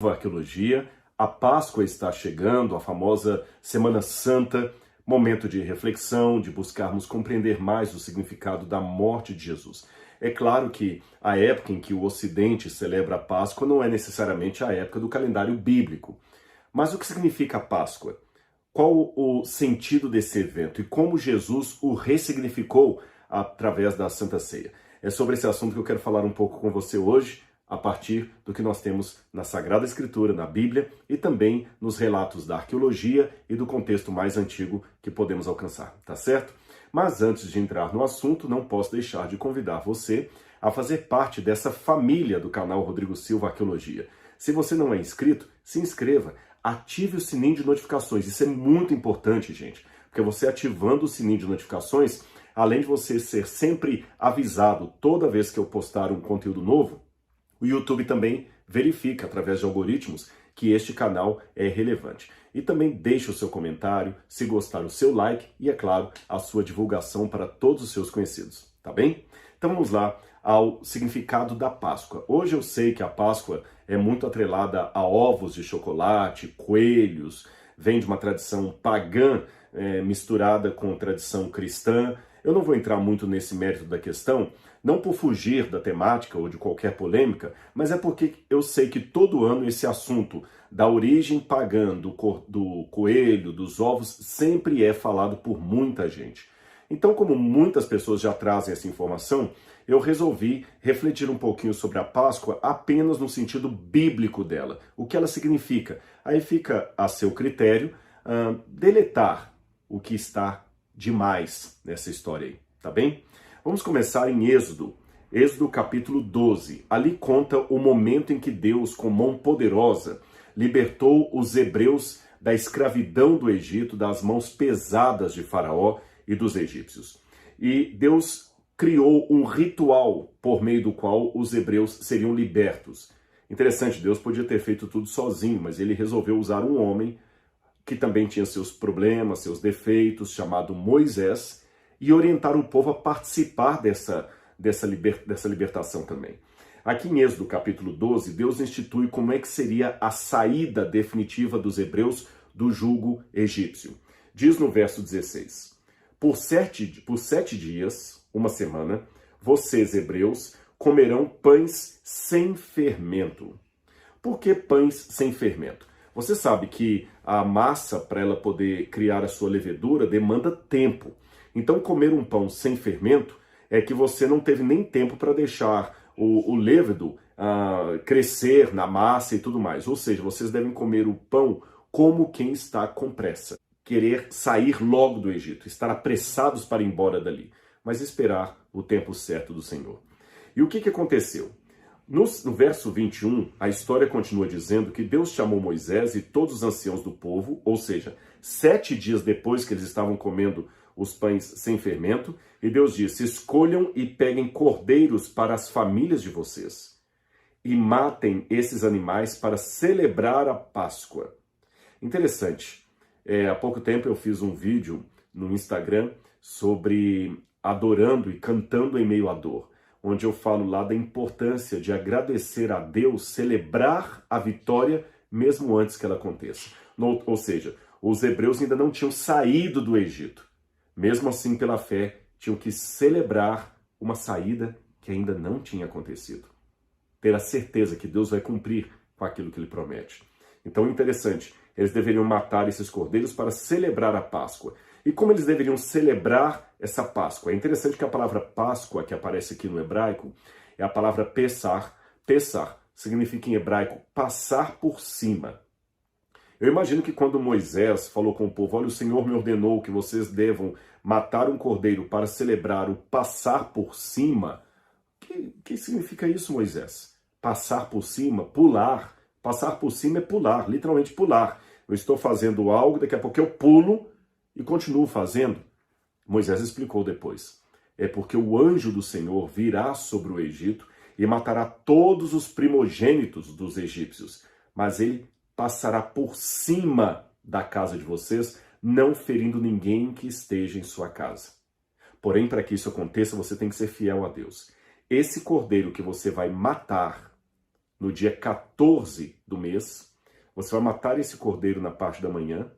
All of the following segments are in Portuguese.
Silva Arqueologia. A Páscoa está chegando, a famosa Semana Santa, momento de reflexão, de buscarmos compreender mais o significado da morte de Jesus. É claro que a época em que o Ocidente celebra a Páscoa não é necessariamente a época do calendário bíblico. Mas o que significa a Páscoa? Qual o sentido desse evento e como Jesus o ressignificou através da Santa Ceia? É sobre esse assunto que eu quero falar um pouco com você hoje, a partir do que nós temos na Sagrada Escritura, na Bíblia, e também nos relatos da arqueologia e do contexto mais antigo que podemos alcançar, tá certo? Mas antes de entrar no assunto, não posso deixar de convidar você a fazer parte dessa família do canal Rodrigo Silva Arqueologia. Se você não é inscrito, se inscreva, ative o sininho de notificações. Isso é muito importante, gente, porque você ativando o sininho de notificações, além de você ser sempre avisado toda vez que eu postar um conteúdo novo, o YouTube também verifica, através de algoritmos, que este canal é relevante. E também deixe o seu comentário, se gostar, o seu like e, é claro, a sua divulgação para todos os seus conhecidos, tá bem? Então vamos lá ao significado da Páscoa. Hoje eu sei que a Páscoa é muito atrelada a ovos de chocolate, coelhos, vem de uma tradição pagã misturada com tradição cristã. Eu não vou entrar muito nesse mérito da questão, não por fugir da temática ou de qualquer polêmica, mas é porque eu sei que todo ano esse assunto da origem pagã do coelho, dos ovos, sempre é falado por muita gente. Então, como muitas pessoas já trazem essa informação, eu resolvi refletir um pouquinho sobre a Páscoa apenas no sentido bíblico dela, o que ela significa. Aí fica a seu critério deletar o que está demais nessa história aí, tá bem? Vamos começar em Êxodo capítulo 12. Ali conta o momento em que Deus, com mão poderosa, libertou os hebreus da escravidão do Egito, das mãos pesadas de Faraó e dos egípcios. E Deus criou um ritual por meio do qual os hebreus seriam libertos. Interessante, Deus podia ter feito tudo sozinho, mas ele resolveu usar um homem que também tinha seus problemas, seus defeitos, chamado Moisés, e orientar o povo a participar dessa libertação também. Aqui em Êxodo capítulo 12, Deus institui como é que seria a saída definitiva dos hebreus do jugo egípcio. Diz no verso 16, por sete dias, uma semana, vocês, hebreus, comerão pães sem fermento. Por que pães sem fermento? Você sabe que a massa, para ela poder criar a sua levedura, demanda tempo. Então, comer um pão sem fermento é que você não teve nem tempo para deixar o levedo crescer na massa e tudo mais. Ou seja, vocês devem comer o pão como quem está com pressa. Querer sair logo do Egito, estar apressados para ir embora dali, mas esperar o tempo certo do Senhor. E o que aconteceu? No verso 21, a história continua dizendo que Deus chamou Moisés e todos os anciãos do povo, ou seja, 7 dias depois que eles estavam comendo os pães sem fermento, e Deus disse, escolham e peguem cordeiros para as famílias de vocês, e matem esses animais para celebrar a Páscoa. Interessante, há pouco tempo eu fiz um vídeo no Instagram sobre adorando e cantando em meio à dor, onde eu falo lá da importância de agradecer a Deus, celebrar a vitória mesmo antes que ela aconteça. Ou seja, os hebreus ainda não tinham saído do Egito. Mesmo assim, pela fé, tinham que celebrar uma saída que ainda não tinha acontecido. Ter a certeza que Deus vai cumprir com aquilo que Ele promete. Então, interessante, eles deveriam matar esses cordeiros para celebrar a Páscoa. E como eles deveriam celebrar essa Páscoa? É interessante que a palavra Páscoa, que aparece aqui no hebraico, é a palavra Pessar. Pessar significa em hebraico passar por cima. Eu imagino que quando Moisés falou com o povo, olha, o Senhor me ordenou que vocês devam matar um cordeiro para celebrar o passar por cima. Que significa isso, Moisés? Passar por cima, pular. Passar por cima é pular, literalmente pular. Eu estou fazendo algo, daqui a pouco eu pulo e continuo fazendo. Moisés explicou depois. É porque o anjo do Senhor virá sobre o Egito e matará todos os primogênitos dos egípcios. Mas ele passará por cima da casa de vocês, não ferindo ninguém que esteja em sua casa. Porém, para que isso aconteça, você tem que ser fiel a Deus. Esse cordeiro que você vai matar no dia 14 do mês, você vai matar esse cordeiro na parte da manhã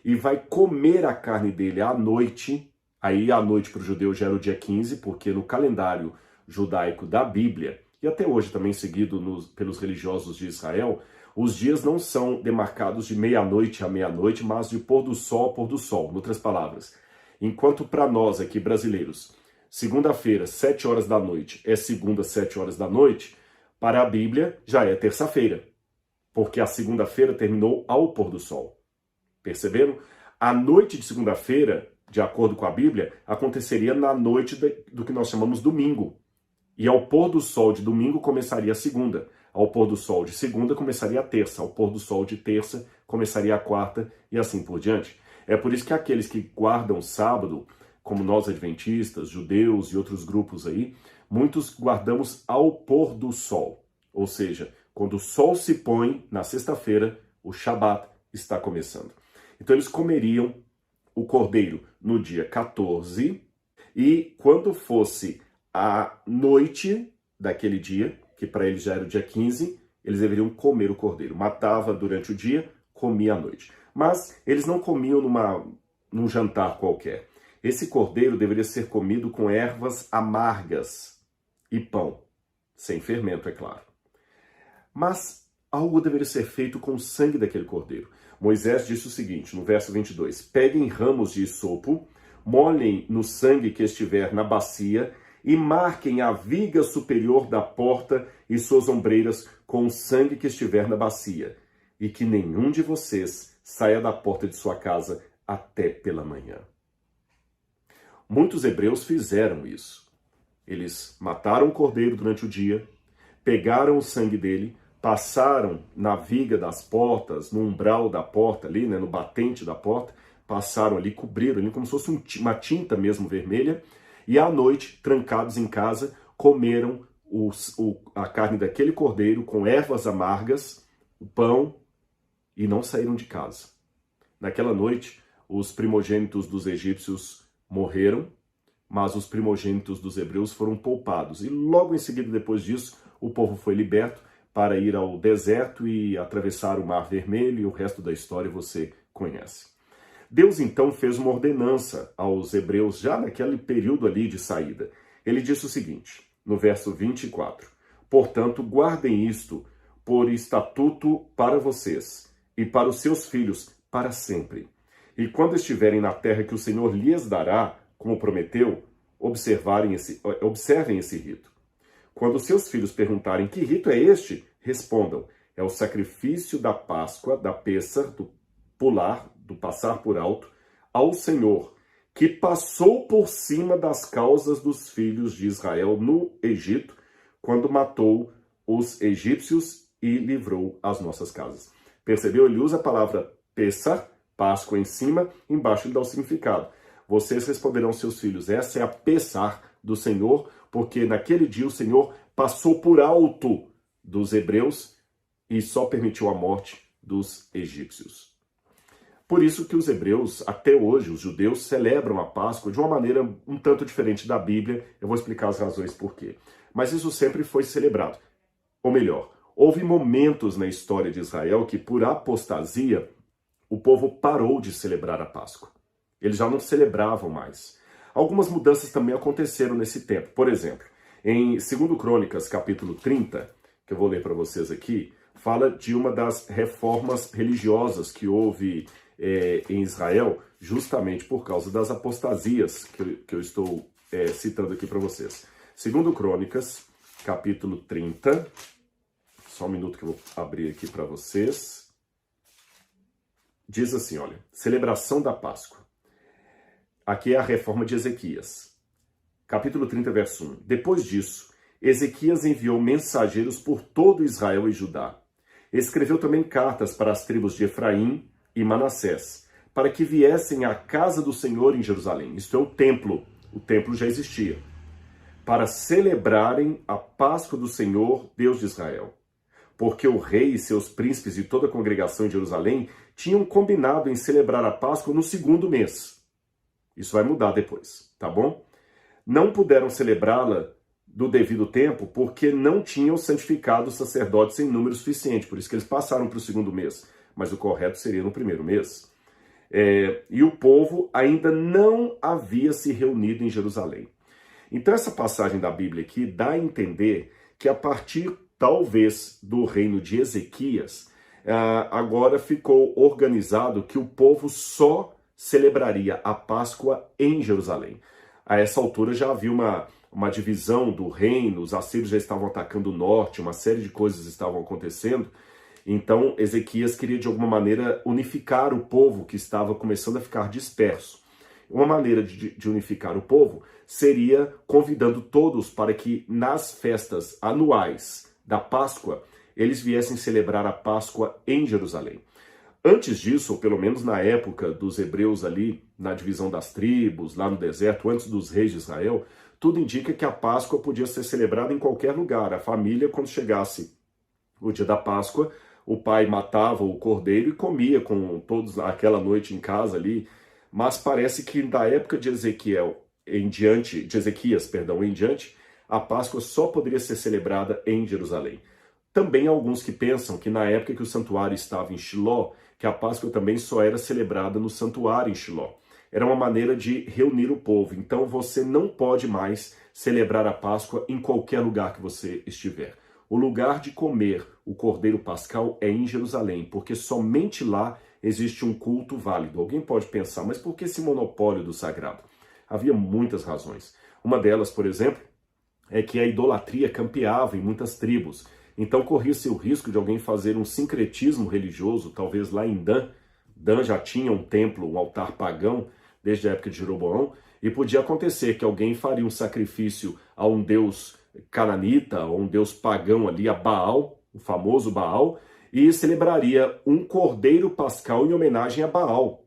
e vai comer a carne dele à noite. Aí à noite para o judeu já era o dia 15, porque no calendário judaico da Bíblia, e até hoje também seguido pelos religiosos de Israel, os dias não são demarcados de meia-noite a meia-noite, mas de pôr do sol a pôr do sol. Em outras palavras, enquanto para nós aqui brasileiros, segunda-feira, 7 horas da noite, é segunda, 7 horas da noite, para a Bíblia já é terça-feira, porque a segunda-feira terminou ao pôr do sol. Perceberam? A noite de segunda-feira, de acordo com a Bíblia, aconteceria na noite do que nós chamamos domingo. E ao pôr do sol de domingo começaria a segunda. Ao pôr do sol de segunda começaria a terça. Ao pôr do sol de terça começaria a quarta e assim por diante. É por isso que aqueles que guardam sábado, como nós adventistas, judeus e outros grupos aí, muitos guardamos ao pôr do sol. Ou seja, quando o sol se põe na sexta-feira, o Shabat está começando. Então eles comeriam o cordeiro no dia 14 e quando fosse a noite daquele dia, que para eles já era o dia 15, eles deveriam comer o cordeiro. Matava durante o dia, comia à noite. Mas eles não comiam num jantar qualquer. Esse cordeiro deveria ser comido com ervas amargas e pão, sem fermento, é claro. Mas algo deveria ser feito com o sangue daquele cordeiro. Moisés disse o seguinte, no verso 22, peguem ramos de hisopo, molhem no sangue que estiver na bacia e marquem a viga superior da porta e suas ombreiras com o sangue que estiver na bacia, e que nenhum de vocês saia da porta de sua casa até pela manhã. Muitos hebreus fizeram isso. Eles mataram o cordeiro durante o dia, pegaram o sangue dele, passaram na viga das portas, no umbral da porta ali, né, no batente da porta, passaram ali, cobriram ali como se fosse uma tinta mesmo vermelha, e à noite, trancados em casa, comeram a carne daquele cordeiro com ervas amargas, o pão, e não saíram de casa. Naquela noite, os primogênitos dos egípcios morreram, mas os primogênitos dos hebreus foram poupados. E logo em seguida, depois disso, o povo foi liberto para ir ao deserto e atravessar o Mar Vermelho, e o resto da história você conhece. Deus então fez uma ordenança aos hebreus já naquele período ali de saída. Ele disse o seguinte, no verso 24, portanto, guardem isto por estatuto para vocês e para os seus filhos para sempre. E quando estiverem na terra que o Senhor lhes dará, como prometeu, observem esse rito. Quando seus filhos perguntarem que rito é este, respondam, é o sacrifício da Páscoa, da Pêssar, do passar por alto, ao Senhor, que passou por cima das causas dos filhos de Israel no Egito, quando matou os egípcios e livrou as nossas casas. Percebeu? Ele usa a palavra Pêssar, Páscoa em cima, embaixo ele dá o significado. Vocês responderão aos seus filhos, essa é a Pêssar do Senhor, porque naquele dia o Senhor passou por alto dos hebreus e só permitiu a morte dos egípcios. Por isso que os hebreus, até hoje, os judeus, celebram a Páscoa de uma maneira um tanto diferente da Bíblia. Eu vou explicar as razões por quê. Mas isso sempre foi celebrado. Ou melhor, houve momentos na história de Israel que, por apostasia, o povo parou de celebrar a Páscoa. Eles já não celebravam mais. Algumas mudanças também aconteceram nesse tempo. Por exemplo, em 2 Crônicas, capítulo 30, que eu vou ler para vocês aqui, fala de uma das reformas religiosas que houve em Israel, justamente por causa das apostasias que eu estou citando aqui para vocês. 2 Crônicas, capítulo 30, só um minuto que eu vou abrir aqui para vocês. Diz assim, olha, celebração da Páscoa. Aqui é a reforma de Ezequias. Capítulo 30, verso 1. Depois disso, Ezequias enviou mensageiros por todo Israel e Judá. Escreveu também cartas para as tribos de Efraim e Manassés, para que viessem à casa do Senhor em Jerusalém. Isto é o templo já existia, para celebrarem a Páscoa do Senhor, Deus de Israel. Porque o rei e seus príncipes e toda a congregação em Jerusalém tinham combinado em celebrar a Páscoa no 2º mês. Isso vai mudar depois, tá bom? Não puderam celebrá-la do devido tempo, porque não tinham santificado os sacerdotes em número suficiente, por isso que eles passaram para o segundo mês, mas o correto seria no primeiro mês. E o povo ainda não havia se reunido em Jerusalém. Então essa passagem da Bíblia aqui dá a entender que a partir, talvez, do reino de Ezequias, agora ficou organizado que o povo só celebraria a Páscoa em Jerusalém. A essa altura já havia uma divisão do reino, os assírios já estavam atacando o norte, uma série de coisas estavam acontecendo. Então Ezequias queria de alguma maneira unificar o povo que estava começando a ficar disperso. Uma maneira de unificar o povo seria convidando todos para que nas festas anuais da Páscoa eles viessem celebrar a Páscoa em Jerusalém. Antes disso, ou pelo menos na época dos hebreus ali, na divisão das tribos, lá no deserto, antes dos reis de Israel, tudo indica que a Páscoa podia ser celebrada em qualquer lugar. A família, quando chegasse o dia da Páscoa, o pai matava o cordeiro e comia com todos aquela noite em casa ali. Mas parece que da época de Ezequias em diante, a Páscoa só poderia ser celebrada em Jerusalém. Também há alguns que pensam que na época que o santuário estava em Shiló, que a Páscoa também só era celebrada no santuário em Shiló. Era uma maneira de reunir o povo. Então você não pode mais celebrar a Páscoa em qualquer lugar que você estiver. O lugar de comer o Cordeiro Pascal é em Jerusalém, porque somente lá existe um culto válido. Alguém pode pensar, mas por que esse monopólio do sagrado? Havia muitas razões. Uma delas, por exemplo, é que a idolatria campeava em muitas tribos. Então corria-se o risco de alguém fazer um sincretismo religioso, talvez lá em Dan. Dan já tinha um templo, um altar pagão, desde a época de Jeroboão, e podia acontecer que alguém faria um sacrifício a um deus cananita, ou um deus pagão ali, a Baal, o famoso Baal, e celebraria um cordeiro pascal em homenagem a Baal.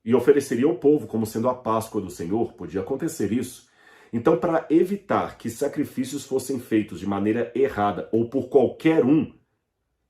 E ofereceria ao povo como sendo a Páscoa do Senhor. Podia acontecer isso. Então, para evitar que sacrifícios fossem feitos de maneira errada ou por qualquer um,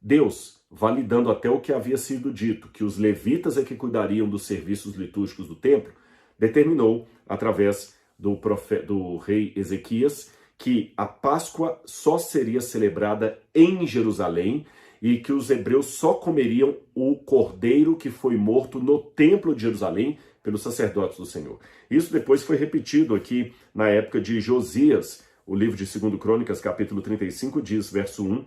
Deus, validando até o que havia sido dito, que os levitas é que cuidariam dos serviços litúrgicos do templo, determinou, através do rei Ezequias, que a Páscoa só seria celebrada em Jerusalém e que os hebreus só comeriam o cordeiro que foi morto no templo de Jerusalém pelos sacerdotes do Senhor. Isso depois foi repetido aqui na época de Josias. O livro de 2 Crônicas, capítulo 35, diz, verso 1,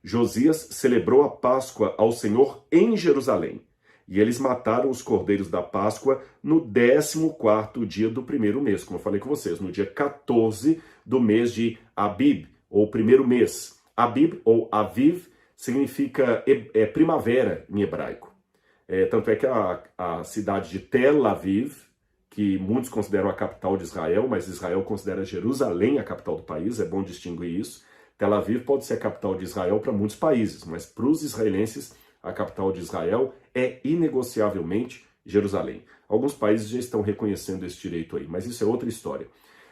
Josias celebrou a Páscoa ao Senhor em Jerusalém, e eles mataram os cordeiros da Páscoa no 14º dia do primeiro mês, como eu falei com vocês, no dia 14 do mês de Abib, ou primeiro mês. Abib, ou Aviv, significa primavera em hebraico. Tanto é que a cidade de Tel Aviv, que muitos consideram a capital de Israel, mas Israel considera Jerusalém a capital do país, é bom distinguir isso. Tel Aviv pode ser a capital de Israel para muitos países, mas para os israelenses, a capital de Israel é inegociavelmente Jerusalém. Alguns países já estão reconhecendo esse direito aí, mas isso é outra história.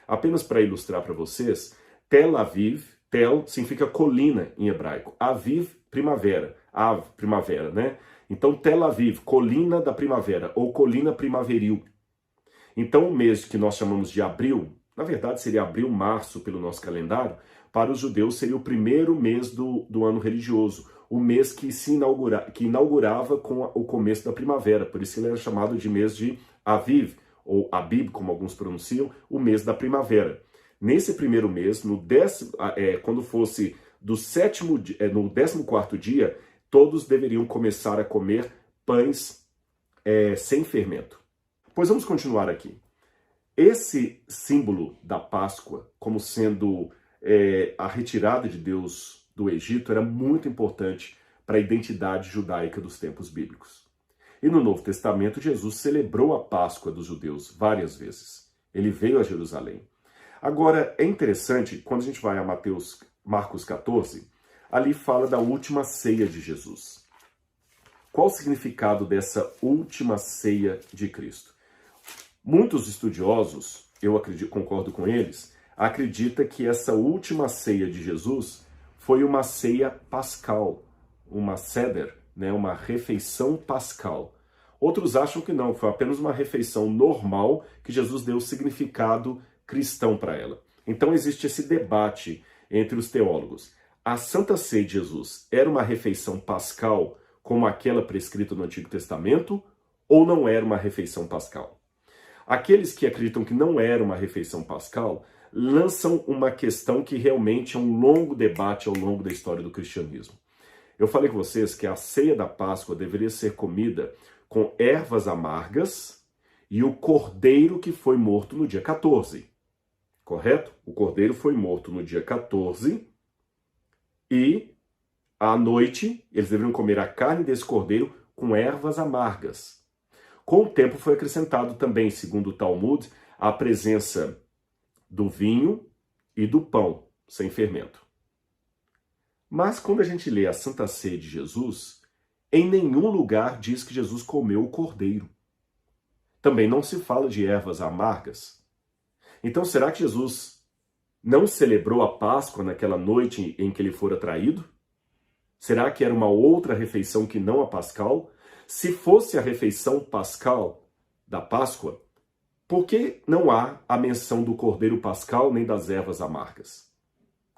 Apenas para ilustrar para vocês, Tel Aviv, Tel significa colina em hebraico, Aviv, primavera, Av, primavera, né? Então Tel Aviv, colina da primavera, ou colina primaveril. Então o mês que nós chamamos de abril, na verdade seria abril, março pelo nosso calendário, para os judeus seria o primeiro mês do ano religioso, o mês que inaugurava com o começo da primavera, por isso ele era chamado de mês de Aviv, ou Abib, como alguns pronunciam, o mês da primavera. Nesse primeiro mês, quando fosse no 14º dia, todos deveriam começar a comer pães sem fermento. Pois vamos continuar aqui. Esse símbolo da Páscoa, como sendo a retirada de Deus do Egito, era muito importante para a identidade judaica dos tempos bíblicos. E no Novo Testamento, Jesus celebrou a Páscoa dos judeus várias vezes. Ele veio a Jerusalém. Agora, é interessante, quando a gente vai a Marcos 14, ali fala da última ceia de Jesus. Qual o significado dessa última ceia de Cristo? Muitos estudiosos, eu concordo com eles, acreditam que essa última ceia de Jesus foi uma ceia pascal, uma seder, né, uma refeição pascal. Outros acham que não, foi apenas uma refeição normal que Jesus deu significado cristão para ela. Então existe esse debate entre os teólogos. A Santa Ceia de Jesus era uma refeição pascal como aquela prescrita no Antigo Testamento ou não era uma refeição pascal? Aqueles que acreditam que não era uma refeição pascal lançam uma questão que realmente é um longo debate ao longo da história do cristianismo. Eu falei com vocês que a ceia da Páscoa deveria ser comida com ervas amargas e o cordeiro que foi morto no dia 14. Correto? O cordeiro foi morto no dia 14 e à noite eles deveriam comer a carne desse cordeiro com ervas amargas. Com o tempo foi acrescentado também, segundo o Talmud, a presença do vinho e do pão sem fermento. Mas quando a gente lê a Santa Ceia de Jesus, em nenhum lugar diz que Jesus comeu o cordeiro. Também não se fala de ervas amargas. Então, será que Jesus não celebrou a Páscoa naquela noite em que ele fora traído? Será que era uma outra refeição que não a pascal? Se fosse a refeição pascal da Páscoa, por que não há a menção do cordeiro pascal nem das ervas amargas?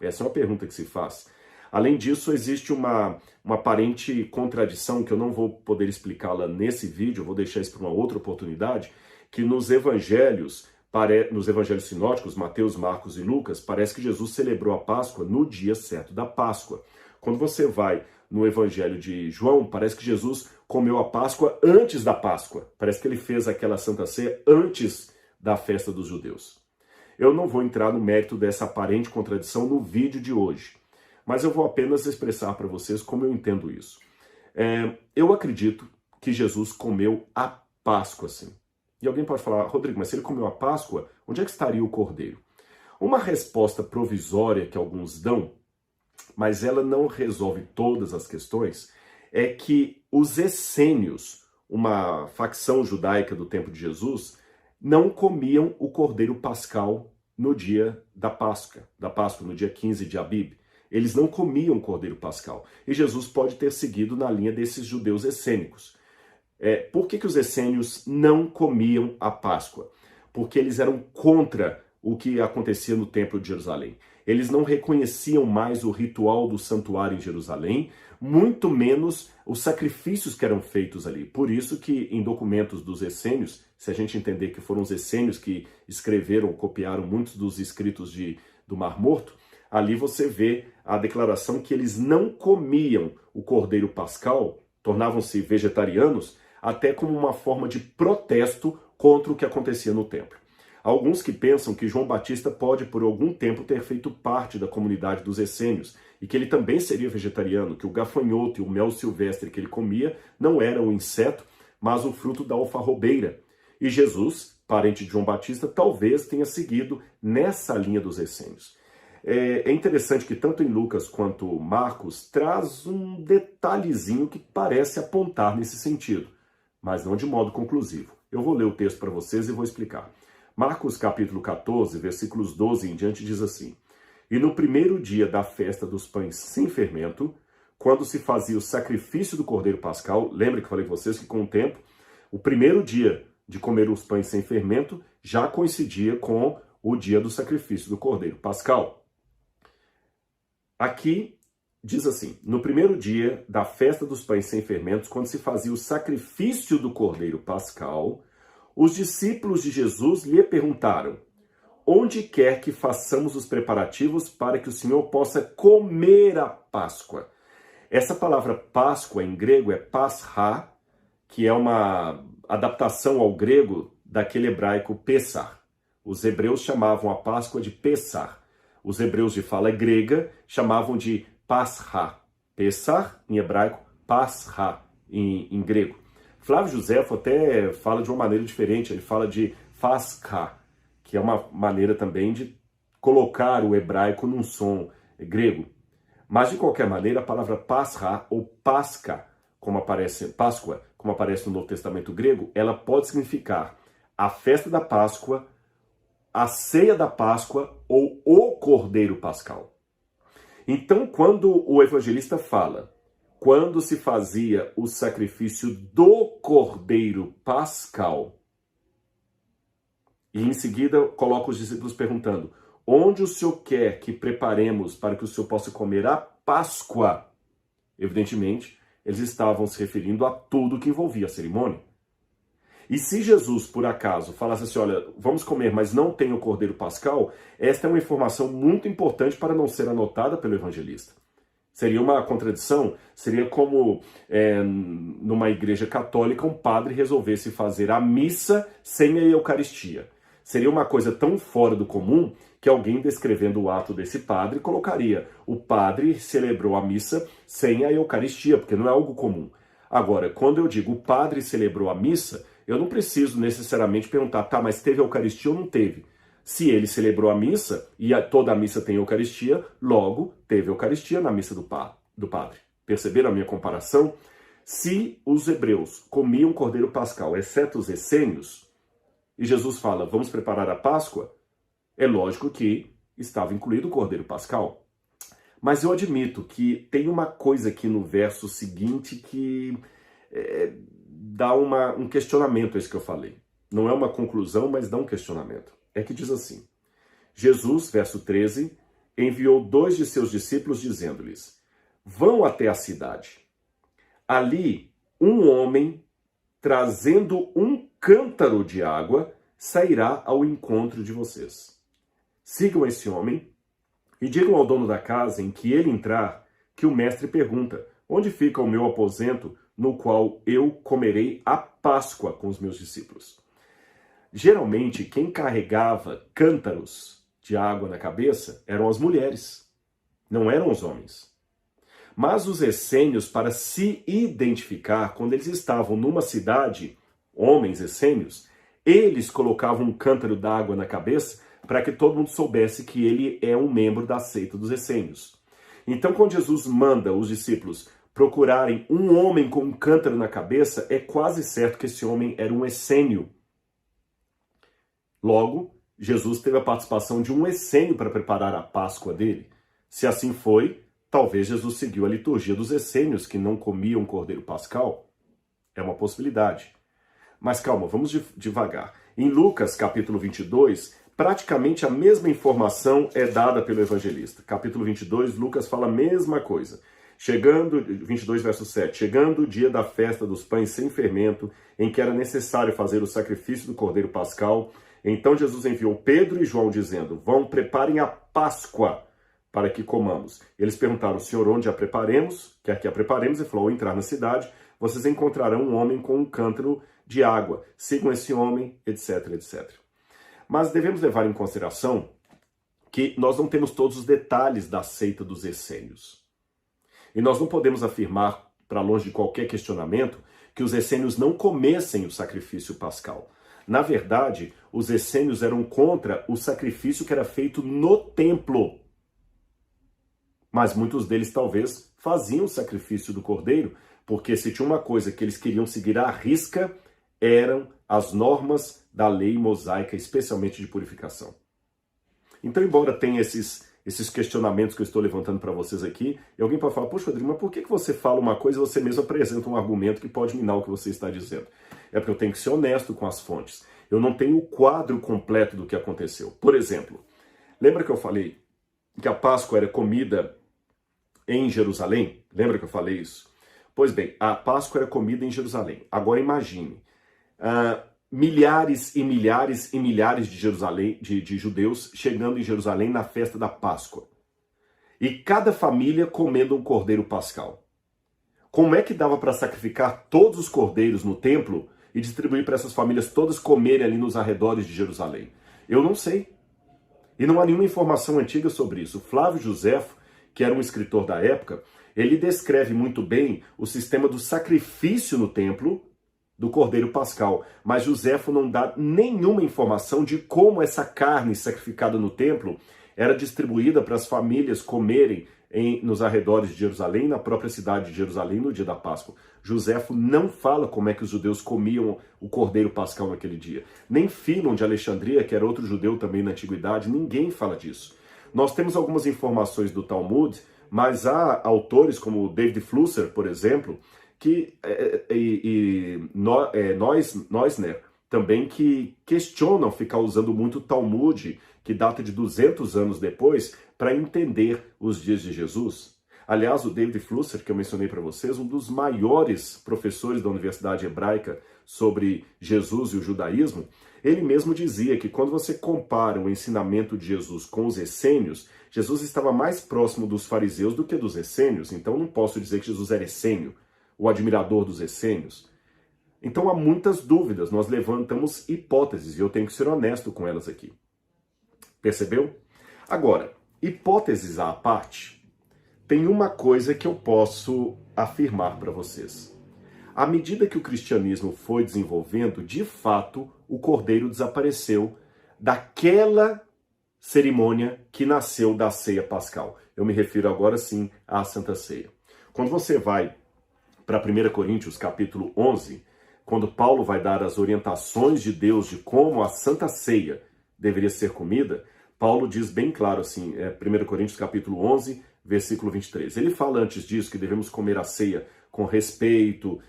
Essa é uma pergunta que se faz. Além disso, existe uma aparente contradição que eu não vou poder explicá-la nesse vídeo, eu vou deixar isso para uma outra oportunidade, que nos evangelhos sinóticos, Mateus, Marcos e Lucas, parece que Jesus celebrou a Páscoa no dia certo da Páscoa. Quando você vai no evangelho de João, parece que Jesus comeu a Páscoa antes da Páscoa. Parece que ele fez aquela Santa Ceia antes da festa dos judeus. Eu não vou entrar no mérito dessa aparente contradição no vídeo de hoje, mas eu vou apenas expressar para vocês como eu entendo isso. Eu acredito que Jesus comeu a Páscoa, sim. E alguém pode falar, Rodrigo, mas se ele comeu a Páscoa, onde é que estaria o cordeiro? Uma resposta provisória que alguns dão, mas ela não resolve todas as questões, é que os essênios, uma facção judaica do tempo de Jesus, não comiam o cordeiro pascal no dia da Páscoa, no dia 15 de Abib. Eles não comiam o cordeiro pascal. E Jesus pode ter seguido na linha desses judeus essênicos. Por que os essênios não comiam a Páscoa? Porque eles eram contra o que acontecia no Templo de Jerusalém. Eles não reconheciam mais o ritual do santuário em Jerusalém, muito menos os sacrifícios que eram feitos ali. Por isso que em documentos dos essênios, se a gente entender que foram os essênios que escreveram, copiaram muitos dos escritos do Mar Morto, ali você vê a declaração que eles não comiam o cordeiro pascal, tornavam-se vegetarianos, até como uma forma de protesto contra o que acontecia no templo. Há alguns que pensam que João Batista pode por algum tempo ter feito parte da comunidade dos essênios e que ele também seria vegetariano, que o gafanhoto e o mel silvestre que ele comia não era um inseto, mas o fruto da alfarrobeira. E Jesus, parente de João Batista, talvez tenha seguido nessa linha dos essênios. É interessante que tanto em Lucas quanto Marcos traz um detalhezinho que parece apontar nesse sentido, mas não de modo conclusivo. Eu vou ler o texto para vocês e vou explicar. Marcos capítulo 14, versículos 12 em diante diz assim: E no primeiro dia da festa dos pães sem fermento, quando se fazia o sacrifício do cordeiro pascal, lembra que eu falei com vocês que com o tempo, o primeiro dia de comer os pães sem fermento já coincidia com o dia do sacrifício do cordeiro pascal. Aqui diz assim: no primeiro dia da festa dos pães sem fermentos, quando se fazia o sacrifício do cordeiro pascal, os discípulos de Jesus lhe perguntaram: onde quer que façamos os preparativos para que o Senhor possa comer a Páscoa? Essa palavra Páscoa em grego é Pascha, que é uma adaptação ao grego daquele hebraico Pessar. Os hebreus chamavam a Páscoa de Pessar. Os hebreus de fala grega chamavam de Pascha. Pessar em hebraico, Pascha em grego. Flávio Josefo até fala de uma maneira diferente, ele fala de Fasca, que é uma maneira também de colocar o hebraico num som grego. Mas, de qualquer maneira, a palavra Pascha ou Pasca, Páscoa, como aparece no Novo Testamento grego, ela pode significar a festa da Páscoa, a ceia da Páscoa ou o cordeiro pascal. Então, quando o evangelista fala, quando se fazia o sacrifício do cordeiro pascal, e em seguida coloca os discípulos perguntando: onde o Senhor quer que preparemos para que o Senhor possa comer a Páscoa? Evidentemente, eles estavam se referindo a tudo que envolvia a cerimônia. E se Jesus, por acaso, falasse assim, olha, vamos comer, mas não tem o cordeiro pascal, esta é uma informação muito importante para não ser anotada pelo evangelista. Seria uma contradição, seria como numa igreja católica um padre resolvesse fazer a missa sem a Eucaristia. Seria uma coisa tão fora do comum que alguém descrevendo o ato desse padre colocaria: o padre celebrou a missa sem a Eucaristia, porque não é algo comum. Agora, quando eu digo o padre celebrou a missa, eu não preciso necessariamente perguntar, tá, mas teve Eucaristia ou não teve? Se ele celebrou a missa, e toda a missa tem Eucaristia, logo teve Eucaristia na missa do padre. Perceberam a minha comparação? Se os hebreus comiam cordeiro pascal, exceto os essênios, e Jesus fala, vamos preparar a Páscoa, é lógico que estava incluído o cordeiro pascal. Mas eu admito que tem uma coisa aqui no verso seguinte que dá um questionamento a isso que eu falei. Não é uma conclusão, mas dá um questionamento. É que diz assim, Jesus, verso 13, enviou 2 de seus discípulos dizendo-lhes, vão até a cidade. Ali, um homem, trazendo um cântaro de água, sairá ao encontro de vocês. Sigam esse homem e digam ao dono da casa em que ele entrar, que o mestre pergunta, onde fica o meu aposento, no qual eu comerei a Páscoa com os meus discípulos. Geralmente, quem carregava cântaros de água na cabeça eram as mulheres, não eram os homens. Mas os essênios, para se identificar, quando eles estavam numa cidade, homens essênios, eles colocavam um cântaro d'água na cabeça para que todo mundo soubesse que ele é um membro da seita dos essênios. Então, quando Jesus manda os discípulos procurarem um homem com um cântaro na cabeça, é quase certo que esse homem era um essênio. Logo, Jesus teve a participação de um essênio para preparar a Páscoa dele. Se assim foi, talvez Jesus seguiu a liturgia dos essênios que não comiam cordeiro pascal. É uma possibilidade. Mas calma, vamos devagar. Em Lucas, capítulo 22, praticamente a mesma informação é dada pelo evangelista. Capítulo 22, Lucas fala a mesma coisa. 22, verso 7. Chegando o dia da festa dos pães sem fermento, em que era necessário fazer o sacrifício do cordeiro pascal, então Jesus enviou Pedro e João dizendo, vão, preparem a Páscoa para que comamos. Eles perguntaram, Senhor, onde a preparemos? Quer que a preparemos? Ele falou, ao entrar na cidade, vocês encontrarão um homem com um cântaro de água. Sigam esse homem, etc, etc. Mas devemos levar em consideração que nós não temos todos os detalhes da seita dos essênios. E nós não podemos afirmar, para longe de qualquer questionamento, que os essênios não comessem o sacrifício pascal. Na verdade, os essênios eram contra o sacrifício que era feito no templo. Mas muitos deles talvez faziam o sacrifício do cordeiro, porque se tinha uma coisa que eles queriam seguir à risca, eram as normas da lei mosaica, especialmente de purificação. Então, embora tenha esses questionamentos que eu estou levantando para vocês aqui, e alguém pode falar, poxa, Rodrigo, mas por que você fala uma coisa e você mesmo apresenta um argumento que pode minar o que você está dizendo? É porque eu tenho que ser honesto com as fontes. Eu não tenho o quadro completo do que aconteceu. Por exemplo, lembra que eu falei que a Páscoa era comida em Jerusalém? Lembra que eu falei isso? Pois bem, a Páscoa era comida em Jerusalém. Agora imagine, milhares e milhares e milhares de judeus chegando em Jerusalém na festa da Páscoa. E cada família comendo um cordeiro pascal. Como é que dava para sacrificar todos os cordeiros no templo e distribuir para essas famílias todas comerem ali nos arredores de Jerusalém? Eu não sei. E não há nenhuma informação antiga sobre isso. Flávio Joséfo, que era um escritor da época, ele descreve muito bem o sistema do sacrifício no templo do cordeiro pascal, mas Joséfo não dá nenhuma informação de como essa carne sacrificada no templo era distribuída para as famílias comerem nos arredores de Jerusalém, na própria cidade de Jerusalém, no dia da Páscoa. Joséfo não fala como é que os judeus comiam o cordeiro pascal naquele dia. Nem Fílon de Alexandria, que era outro judeu também na antiguidade, ninguém fala disso. Nós temos algumas informações do Talmud, mas há autores como David Flusser, por exemplo, Neusner, também que questionam ficar usando muito o Talmud, que data de 200 anos depois, para entender os dias de Jesus. Aliás, o David Flusser, que eu mencionei para vocês, um dos maiores professores da Universidade Hebraica sobre Jesus e o judaísmo, ele mesmo dizia que quando você compara o ensinamento de Jesus com os essênios, Jesus estava mais próximo dos fariseus do que dos essênios, então não posso dizer que Jesus era essênio, o admirador dos essênios. Então há muitas dúvidas, nós levantamos hipóteses e eu tenho que ser honesto com elas aqui. Percebeu? Agora, hipóteses à parte, tem uma coisa que eu posso afirmar para vocês. À medida que o cristianismo foi desenvolvendo, de fato, o cordeiro desapareceu daquela cerimônia que nasceu da ceia pascal. Eu me refiro agora sim à Santa Ceia. Quando você vai para 1 Coríntios capítulo 11, quando Paulo vai dar as orientações de Deus de como a Santa Ceia deveria ser comida, Paulo diz bem claro assim, 1 Coríntios capítulo 11, versículo 23. Ele fala antes disso que devemos comer a ceia com respeito,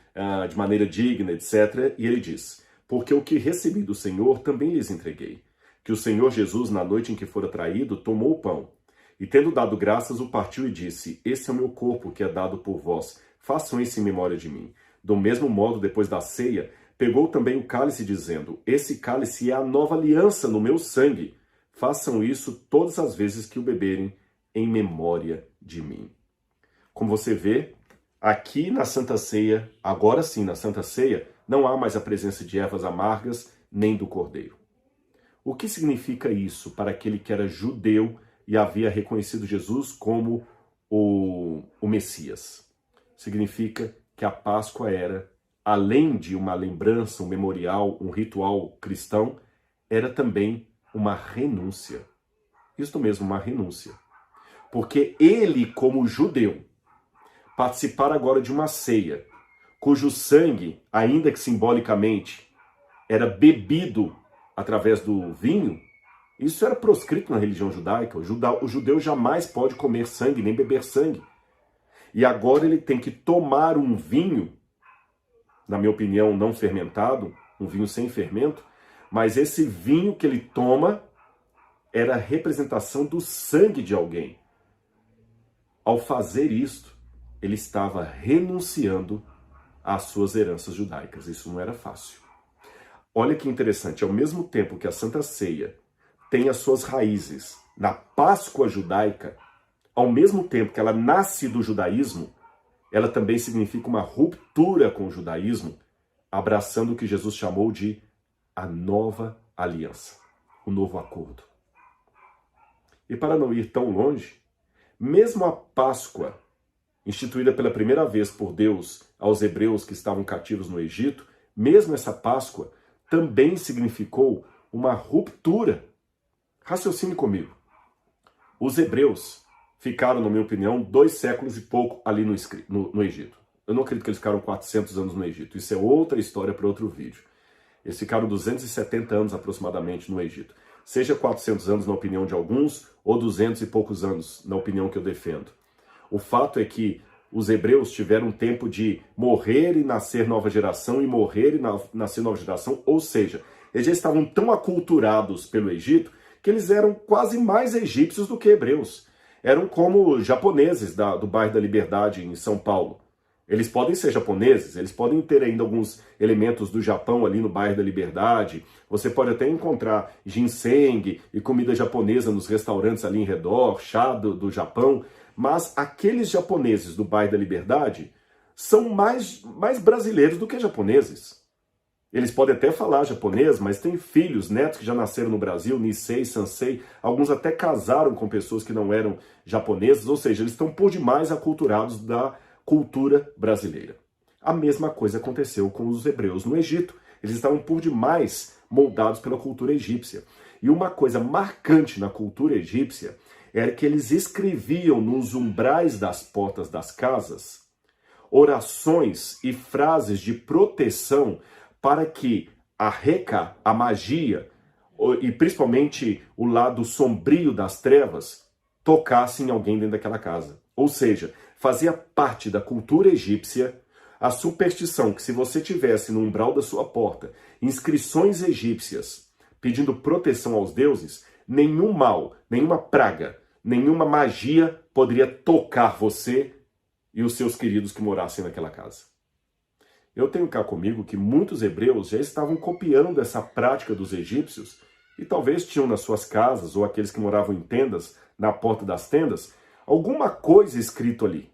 de maneira digna, etc. E ele diz, porque o que recebi do Senhor também lhes entreguei, que o Senhor Jesus, na noite em que fora traído, tomou o pão, e tendo dado graças, o partiu e disse, esse é o meu corpo que é dado por vós, façam isso em memória de mim. Do mesmo modo, depois da ceia, pegou também o cálice, dizendo, esse cálice é a nova aliança no meu sangue, façam isso todas as vezes que o beberem, em memória de mim. Como você vê, aqui na Santa Ceia, agora sim, na Santa Ceia, não há mais a presença de ervas amargas, nem do cordeiro. O que significa isso para aquele que era judeu e havia reconhecido Jesus como o Messias? Significa que a Páscoa era, além de uma lembrança, um memorial, um ritual cristão, era também uma renúncia. Isto mesmo, uma renúncia. Porque ele, como judeu, participar agora de uma ceia, cujo sangue, ainda que simbolicamente, era bebido através do vinho, isso era proscrito na religião judaica. O judeu jamais pode comer sangue, nem beber sangue. E agora ele tem que tomar um vinho, na minha opinião, não fermentado, um vinho sem fermento, mas esse vinho que ele toma era a representação do sangue de alguém. Ao fazer isto, ele estava renunciando às suas heranças judaicas. Isso não era fácil. Olha que interessante, ao mesmo tempo que a Santa Ceia tem as suas raízes na Páscoa judaica, ao mesmo tempo que ela nasce do judaísmo, ela também significa uma ruptura com o judaísmo, abraçando o que Jesus chamou de a nova aliança, o novo acordo. E para não ir tão longe, mesmo a Páscoa, instituída pela primeira vez por Deus aos hebreus que estavam cativos no Egito, mesmo essa Páscoa também significou uma ruptura. Raciocine comigo. Os hebreus ficaram, na minha opinião, 2 séculos e pouco ali no Egito. Eu não acredito que eles ficaram 400 anos no Egito. Isso é outra história para outro vídeo. Eles ficaram 270 anos aproximadamente no Egito. Seja 400 anos na opinião de alguns, ou 200 e poucos anos na opinião que eu defendo. O fato é que os hebreus tiveram um tempo de morrer e nascer nova geração, e morrer e nascer nova geração, ou seja, eles já estavam tão aculturados pelo Egito que eles eram quase mais egípcios do que hebreus. Eram como japoneses do bairro da Liberdade em São Paulo. Eles podem ser japoneses, eles podem ter ainda alguns elementos do Japão ali no bairro da Liberdade. Você pode até encontrar ginseng e comida japonesa nos restaurantes ali em redor, chá do Japão. Mas aqueles japoneses do bairro da Liberdade são mais brasileiros do que japoneses. Eles podem até falar japonês, mas têm filhos, netos que já nasceram no Brasil, Nisei, Sansei. Alguns até casaram com pessoas que não eram japonesas, ou seja, eles estão por demais aculturados da cultura brasileira. A mesma coisa aconteceu com os hebreus no Egito. Eles estavam por demais moldados pela cultura egípcia. E uma coisa marcante na cultura egípcia era que eles escreviam nos umbrais das portas das casas orações e frases de proteção para que a Reca, a magia, e principalmente o lado sombrio das trevas, tocasse em alguém dentro daquela casa. Ou seja, fazia parte da cultura egípcia A superstição que se você tivesse no umbral da sua porta inscrições egípcias pedindo proteção aos deuses, nenhum mal, nenhuma praga, nenhuma magia poderia tocar você e os seus queridos que morassem naquela casa. Eu tenho cá comigo que muitos hebreus já estavam copiando essa prática dos egípcios e talvez tinham nas suas casas, ou aqueles que moravam em tendas, na porta das tendas, alguma coisa escrito ali.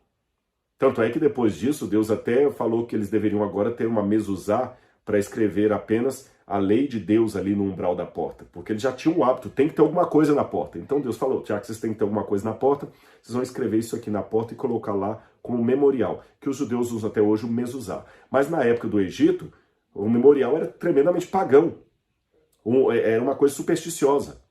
Tanto é que depois disso, Deus até falou que eles deveriam agora ter uma mezuzá para escrever apenas a lei de Deus ali no umbral da porta, porque eles já tinham o hábito, tem que ter alguma coisa na porta. Então Deus falou, já que vocês têm que ter alguma coisa na porta, vocês vão escrever isso aqui na porta e colocar lá como memorial, que os judeus usam até hoje o mezuzá. Mas na época do Egito, o memorial era tremendamente pagão, era uma coisa supersticiosa.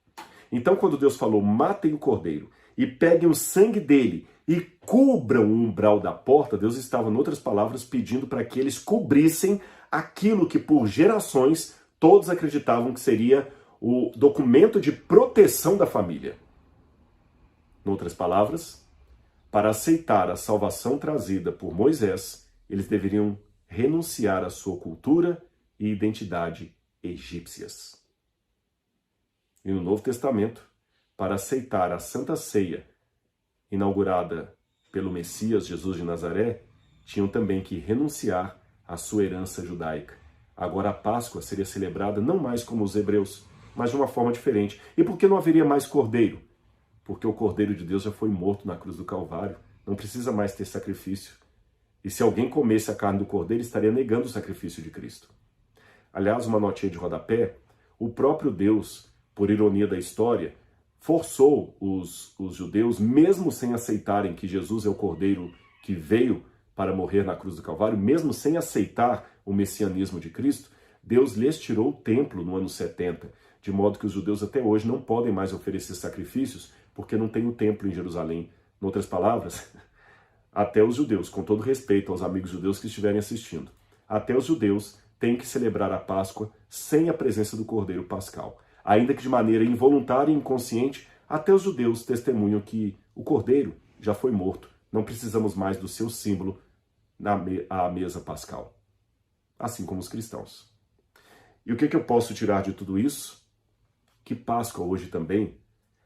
Então quando Deus falou, matem o cordeiro e peguem o sangue dele e cubram o umbral da porta, Deus estava, em outras palavras, pedindo para que eles cobrissem aquilo que por gerações todos acreditavam que seria o documento de proteção da família. Em outras palavras, para aceitar a salvação trazida por Moisés, eles deveriam renunciar à sua cultura e identidade egípcias. E no Novo Testamento, para aceitar a Santa Ceia, inaugurada pelo Messias Jesus de Nazaré, tinham também que renunciar à sua herança judaica. Agora a Páscoa seria celebrada não mais como os hebreus, mas de uma forma diferente. E por que não haveria mais cordeiro? Porque o Cordeiro de Deus já foi morto na cruz do Calvário. Não precisa mais ter sacrifício. E se alguém comesse a carne do cordeiro, estaria negando o sacrifício de Cristo. Aliás, uma notinha de rodapé, o próprio Deus, por ironia da história, forçou os judeus, mesmo sem aceitarem que Jesus é o Cordeiro que veio para morrer na cruz do Calvário, mesmo sem aceitar o messianismo de Cristo, Deus lhes tirou o templo no ano 70, de modo que os judeus até hoje não podem mais oferecer sacrifícios porque não tem o templo em Jerusalém. Em outras palavras, até os judeus, com todo respeito aos amigos judeus que estiverem assistindo, até os judeus têm que celebrar a Páscoa sem a presença do Cordeiro Pascal. Ainda que de maneira involuntária e inconsciente, até os judeus testemunham que o Cordeiro já foi morto. Não precisamos mais do seu símbolo à mesa pascal. Assim como os cristãos. E o que eu posso tirar de tudo isso? Que Páscoa hoje também,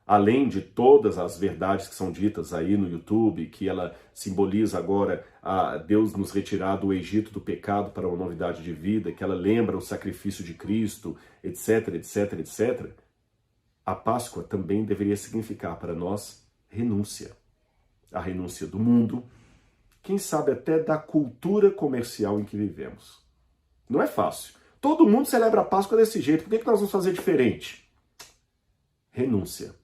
além de todas as verdades que são ditas aí no YouTube, que ela simboliza agora a Deus nos retirar do Egito do pecado para uma novidade de vida, que ela lembra o sacrifício de Cristo, etc, etc, etc, a Páscoa também deveria significar para nós renúncia. A renúncia do mundo, quem sabe até da cultura comercial em que vivemos. Não é fácil. Todo mundo celebra a Páscoa desse jeito, por que nós vamos fazer diferente? Renúncia.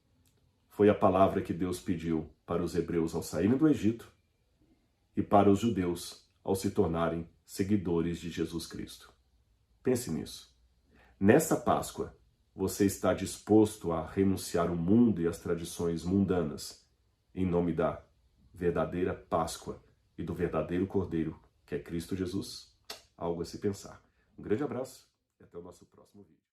Foi a palavra que Deus pediu para os hebreus ao saírem do Egito e para os judeus ao se tornarem seguidores de Jesus Cristo. Pense nisso. Nessa Páscoa, você está disposto a renunciar ao mundo e às tradições mundanas em nome da verdadeira Páscoa e do verdadeiro Cordeiro, que é Cristo Jesus? Algo a se pensar. Um grande abraço e até o nosso próximo vídeo.